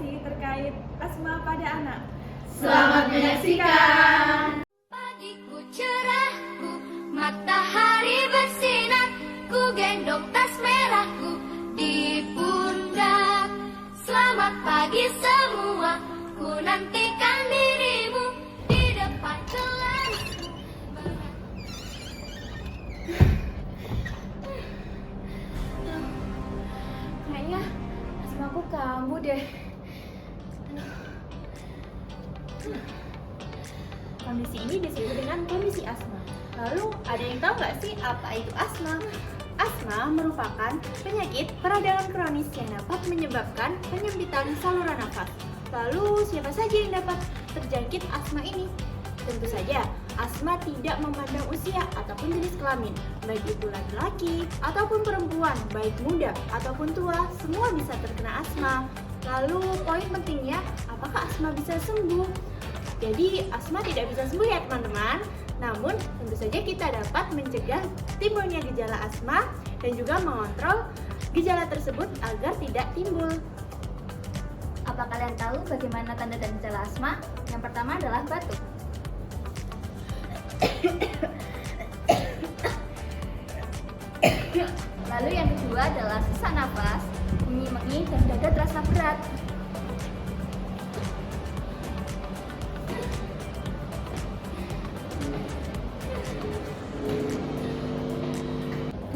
informasi terkait asma pada anak. Selamat menyaksikan. Pagiku cerahku, matahari bersinar, ku gendong tas merahku di pundak. Selamat pagi semua, ku nantikan dirimu di depan kelas. Kayaknya asmaku kambuh deh. Kondisi ini disebut dengan kondisi asma. Lalu ada yang tahu nggak sih apa itu asma? Asma merupakan penyakit peradangan kronis yang dapat menyebabkan penyempitan saluran nafas. Lalu siapa saja yang dapat terjangkit asma ini? Tentu saja, asma tidak memandang usia ataupun jenis kelamin, baik itu laki-laki ataupun perempuan, baik muda ataupun tua, semua bisa terkena asma. Lalu poin pentingnya, apakah asma bisa sembuh? Jadi asma tidak bisa sembuh ya teman-teman. Namun tentu saja kita dapat mencegah timbulnya gejala asma dan juga mengontrol gejala tersebut agar tidak timbul. Apa kalian tahu bagaimana tanda dan gejala asma? Yang pertama adalah batuk. Lalu yang kedua adalah sesak napas, mengi-mengi dan dada terasa berat.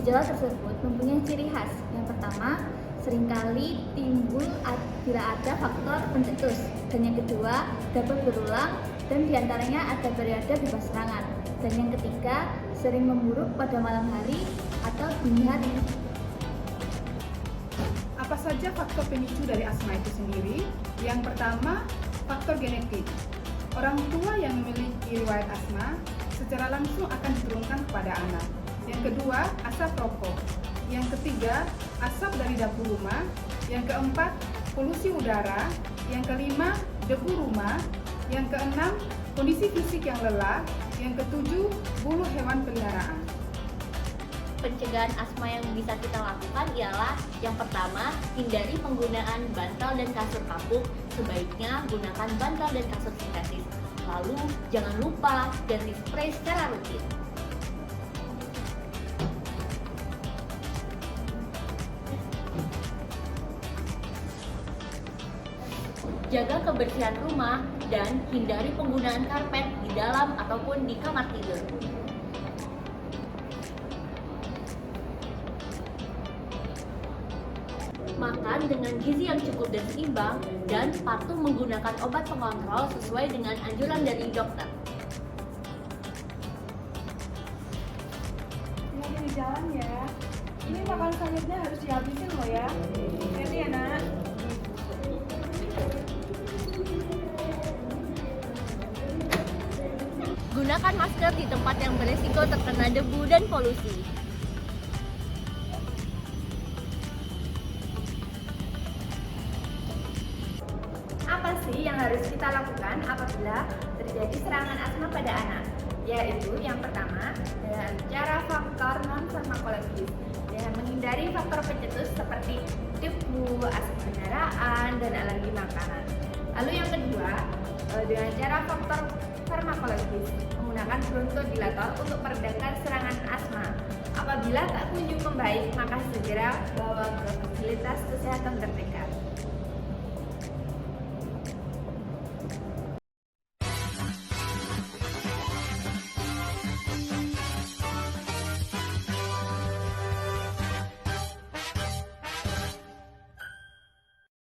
Gejala tersebut mempunyai ciri khas. Yang pertama, seringkali timbul bila ada faktor pencetus. Dan yang kedua, dapat berulang dan diantaranya ada periode bebas serangan. Dan yang ketiga, sering memburuk pada malam hari atau dini hari. Apa saja faktor pemicu dari asma itu sendiri? Yang pertama, faktor genetik. Orang tua yang memiliki riwayat asma secara langsung akan diturunkan kepada anak. Yang kedua, asap rokok. Yang ketiga, asap dari dapur rumah. Yang keempat, polusi udara. Yang kelima, debu rumah. Yang keenam, kondisi fisik yang lelah. Yang ketujuh, bulu hewan peliharaan. Pencegahan asma yang bisa kita lakukan ialah yang pertama, hindari penggunaan bantal dan kasur kapuk. Sebaiknya gunakan bantal dan kasur sintetis. Lalu jangan lupa ganti spray secara rutin. Jaga kebersihan rumah dan hindari penggunaan karpet di dalam ataupun di kamar tidur. Makan dengan gizi yang cukup dan seimbang dan patuh menggunakan obat pengontrol sesuai dengan anjuran dari dokter. Hati-hati di jalan ya. Ini makanan selanjutnya harus dihabisin loh ya. Hati ya nak. Gunakan masker di tempat yang beresiko terkena debu dan polusi. Apa sih yang harus kita lakukan apabila terjadi serangan asma pada anak? Yaitu yang pertama, dengan cara faktor non-farmakologis, dengan menghindari faktor pencetus seperti debu, asap kendaraan, dan alergi makanan. Lalu yang kedua, dengan cara faktor farmakologis, menggunakan bronchodilator untuk meredakan serangan asma. Apabila tak kunjung membaik, maka segera bawa ke fasilitas kesehatan terdekat.